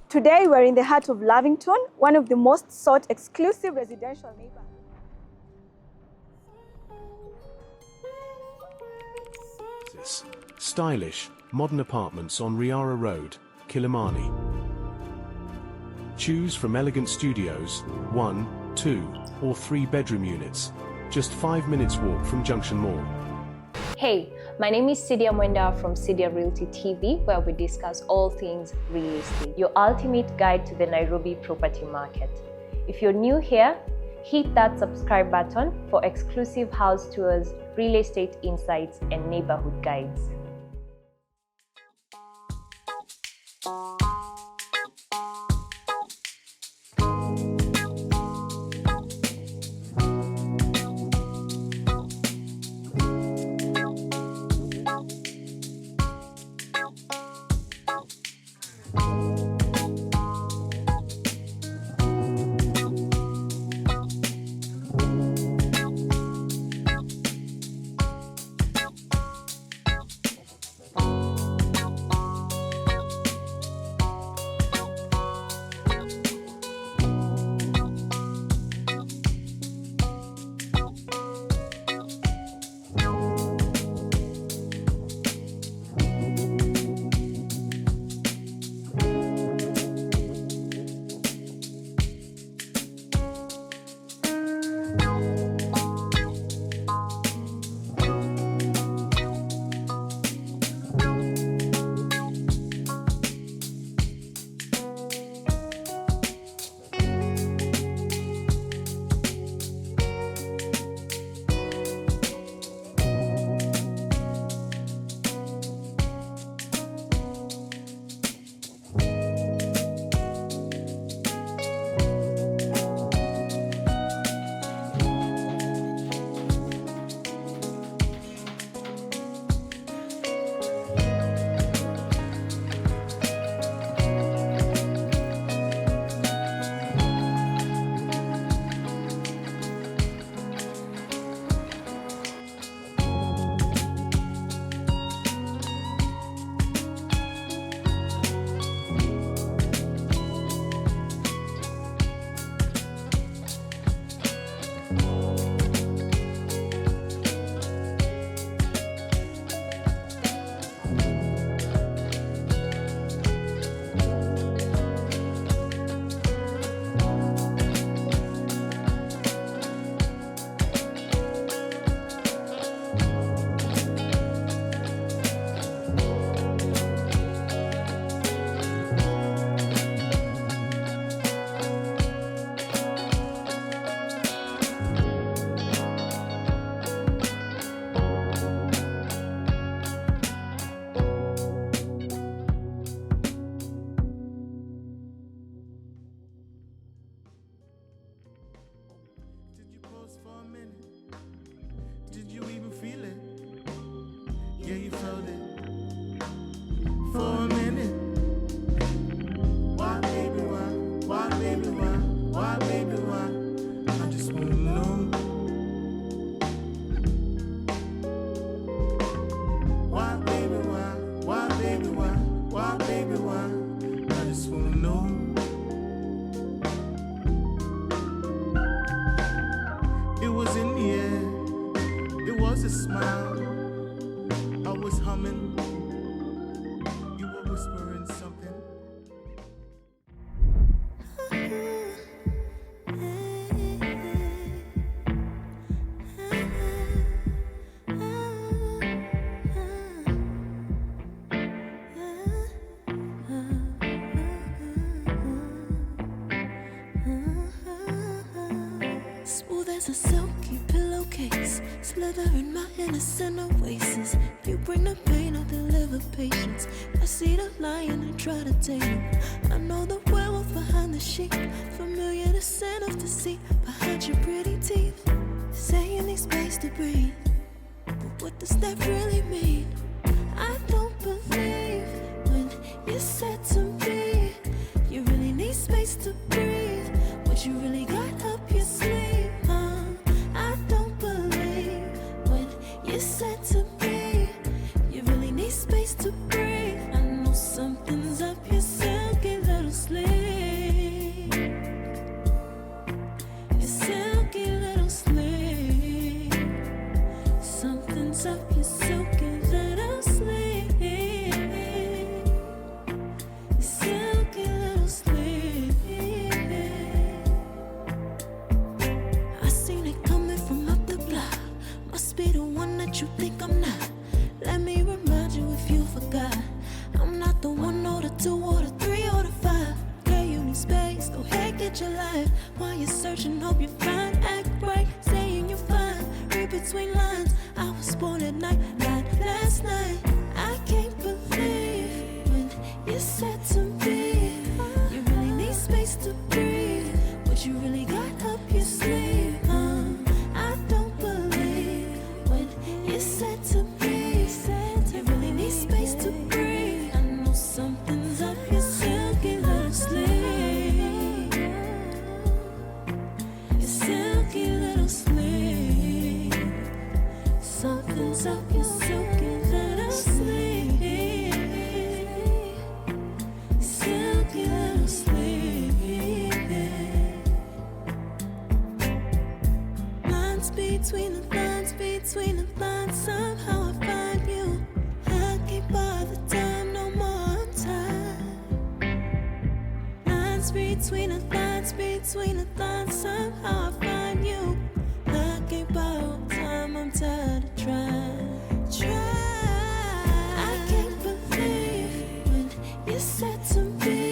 Today we're in the heart of Lavington, one of the most sought exclusive residential neighborhoods. Stylish, modern apartments on Riara Road, Kilimani. Choose from elegant studios, 1, 2, or 3 bedroom units. Just 5 minutes walk from Junction Mall. Hey, my name is Sidia Mwenda from Sidia Realty TV, where we discuss all things real estate, your ultimate guide to the Nairobi property market. If you're new here, hit that subscribe button for exclusive house tours, real estate insights, and neighborhood guides. Did you even feel it? Yeah, you felt it. For a minute. Why, baby, why? Why, baby, why? Why, baby, why? I just wanna know. Why, baby, why? Why, baby, why? Why, baby, why? I just wanna know. It was in the air, it was a smile. I was humming, you were whispering something. Smooth as a silky pillowcase, slither in my innocent oasis. You bring the pain, I deliver patience. I see the lion and try to tame him. I know the werewolf behind the sheep, familiar the scent of deceit behind your pretty teeth. Say you need space to breathe, but what does that really mean? I don't believe when you said to me you really need space to breathe. What you really got up your sleeve, I don't believe when you said to me you really need space to breathe. I know something's up your sleeve. silky little sleep. I seen it coming from up the block. Must be the one that you think I'm not. Let me remind you if you forgot. I'm not the 1 or the 2 or the 3 or the 5. Yeah, you need space, go ahead, get your life. While you're searching, hope you find, act right, saying you're fine. Read between lines, I was born at night, not last night. I can't believe when you said to me, you really need space to breathe. What you really got up your sleeve, I don't believe when you said to me, you really need space to breathe. I know something's up your silky little sleeve. Your silky little sleeve. Something's up your silky little sleeve. Silky little sleeve. Lines between the lines, between the lines, somehow I find you. I can't bother time, no more time. Lines between the lines, between the lines, somehow I find you. I can't borrow time, I'm tired of trying. I can't believe when you said to me,